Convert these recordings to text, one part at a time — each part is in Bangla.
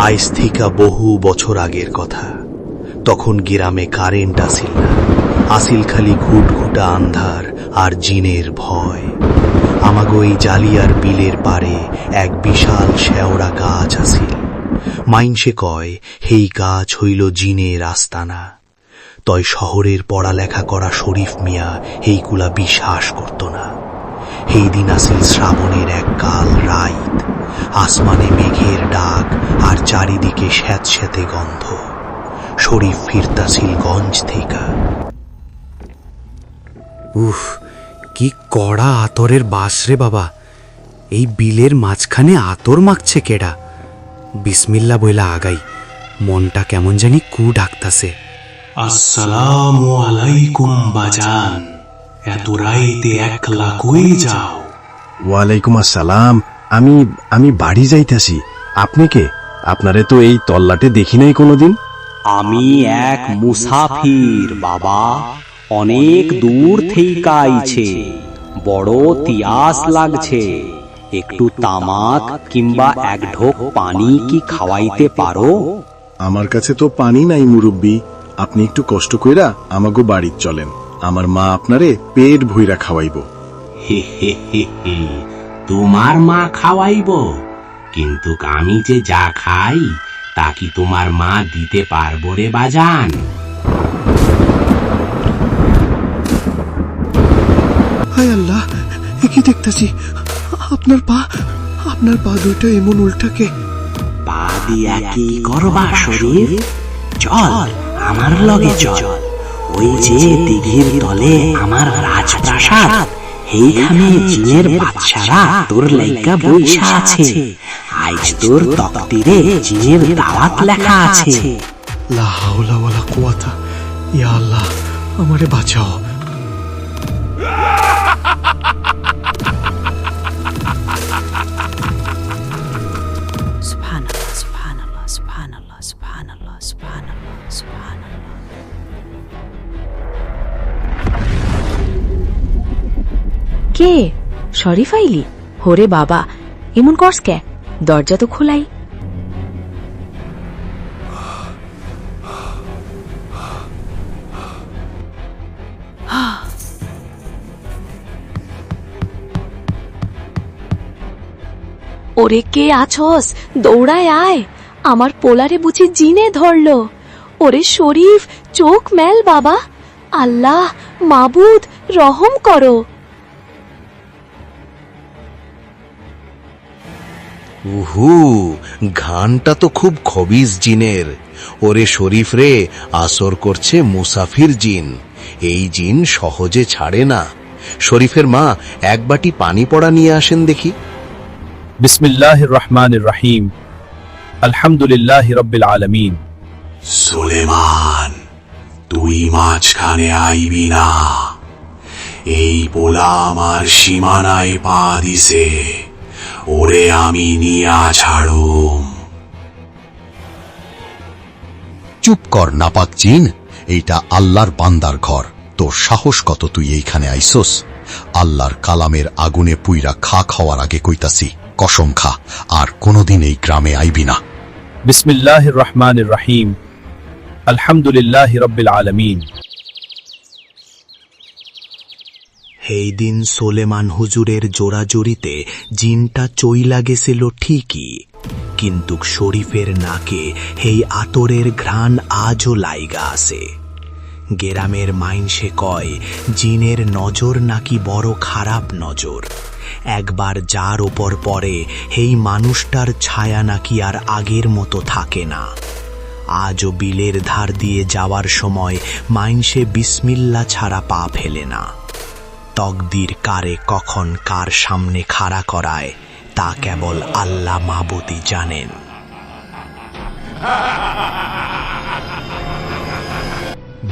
আইজ থিকা বহু বছর আগের কথা। তখন গ্রামে কারেন্ট আসিল না, আসিল খালি ঘুটঘুটা আন্ধার আর জিনের ভয়। আমাগো এই জালিয়ার বিলের পারে এক বিশাল শেওড়া গাছ আসিল। মাইনসে কয় হেই গাছ হইল জিনের আস্তানা। তয় শহরের পড়ালেখা করা শরীফ মিয়া হেইগুলা বিশ্বাস করত না। সেই দিন আসিল শ্রাবণের এক কাল রাইত, আসমানে মেঘের ডাক আর চারিদিকে স্যাঁতস্যাঁতে গন্ধ। শরীফ ফিরতাছিল গঞ্জ থেকে। উফ, কি কড়া আতরের বাস রে বাবা! এই বিলের মাঝখানে আতর মাখছে কেডা? বিসমিল্লা বইলা আগাই, মনটা কেমন জানি কু ডাকতাছে। আসসালামু আলাইকুম বাজান, এত রাইতে একলা কই যাও? ওয়ালাইকুম আসসালাম। আমি বাড়ি যাইতাছি। আপনি কে? আপনারে তো এই তল্লাটে দেখি নাই কোনোদিন। আমি এক মুসাফির বাবা, অনেক দূর থেকে আইছে। বড় তিয়াস লাগছে, একটু তামাক কিংবা এক ঢোক পানি কি খাওয়াইতে পারো? আমার কাছে তো পানি নাই মুরব্বি, আপনি একটু কষ্ট কইরা আমাগো বাড়ি চলেন, আমার মা আপনারে পেট ভইরা খাওয়াইব। হে হে হে হে, তোমার মা খাওয়াইব? কিন্তু আমি যে যা খাই তা কি তোমার মা দিতে পারবো রে বাজান? হায় আল্লাহ, কি দেখতেছি? আপনার পা দুইটা এমন উল্টাকে। পা দিয়া কি করবা শরীর? চল আমার লগে চল, ওই যে দিঘির তলে আমার রাজপ্রাসাদ, এইখানে জিনের বাদশারা তোর লাইগা বইসা আছে। আজ তোর তকদিরে জিনের দাওয়াত লেখা আছে। লা হাওলা ওয়ালা কুওয়াতা ইয়া আল্লাহ, আমারে বাঁচাও। সুবহানাল্লাহ, সুবহানাল্লাহ, সুবহানাল্লাহ, সুবহানাল্লাহ, সুবহানাল্লাহ, সুবহানাল্লাহ। কে? শরীফ আইলি? হোরে বাবা, এমন করস কে? দরজা তো খোলাই। ওরে কে আছস? দৌড়ায় আয়, আমার পোলারে বুঝি জিনে ধরলো। ওরে শরীফ, চোখ মেল বাবা। আল্লাহ মাবুদ, রহম করো। উহু, ঘানটা তো খুব খবিজ জিনের। ওরে শরীফ রে, আসর করছে মুসাফির জিন। এই জিন সহজে ছাড়ে না। শরীফের মা এক বাটি পানি পড়া নিয়ে আসেন দেখি। বিসমিল্লাহির রহমানির রহিম, আলহামদুলিল্লাহি রাব্বিল আলামিন। সুলেমান, তুই মাঝখানে আইবি না। এই পোলা আমার সীমানায় পা দিছে, ওরে আমি নিয়া ছাড়ুম। চুপ কর নাপাক জিন, এইটা আল্লাহর বান্দার ঘর। তোর সাহস কত তুই এইখানে আইসোস? আল্লাহর কালামের আগুনে পুইরা খাওয়ার আগে কইতাছি, কসম খা আর কোনোদিন এই গ্রামে আইবি না। বিসমিল্লাহির রহমানির রহিম, আলহামদুলিল্লাহি রাব্বিল আলামিন। সেই দিন সোলেমান হুজুরের জোড়াজুড়িতে জিনটা চইলা গেছিল ঠিকই, কিন্তু শরীফের নাকে সেই আতরের ঘ্রাণ আজও লাইগা আছে। গেরামের মাইনসে কয় জিনের নজর নাকি বড় খারাপ নজর। একবার যার ওপর পড়ে সেই মানুষটার ছায়া নাকি আর আগের মতো থাকে না। আজও বিলের ধার দিয়ে যাওয়ার সময় মাইনসে বিসমিল্লা ছাড়া পা ফেলে না। তকদির কারে কখন কার সামনে খাড়া করায় তা কেবল আল্লাহ মাবুদই জানেন।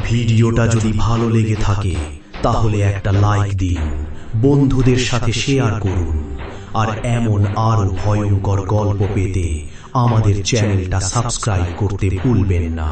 ভিডিওটা যদি ভালো লেগে থাকে তাহলে একটা লাইক দিন, বন্ধুদের সাথে শেয়ার করুন, আর এমন আরো ভয়ঙ্কর গল্প পেতে আমাদের চ্যানেলটা সাবস্ক্রাইব করতে ভুলবেন না।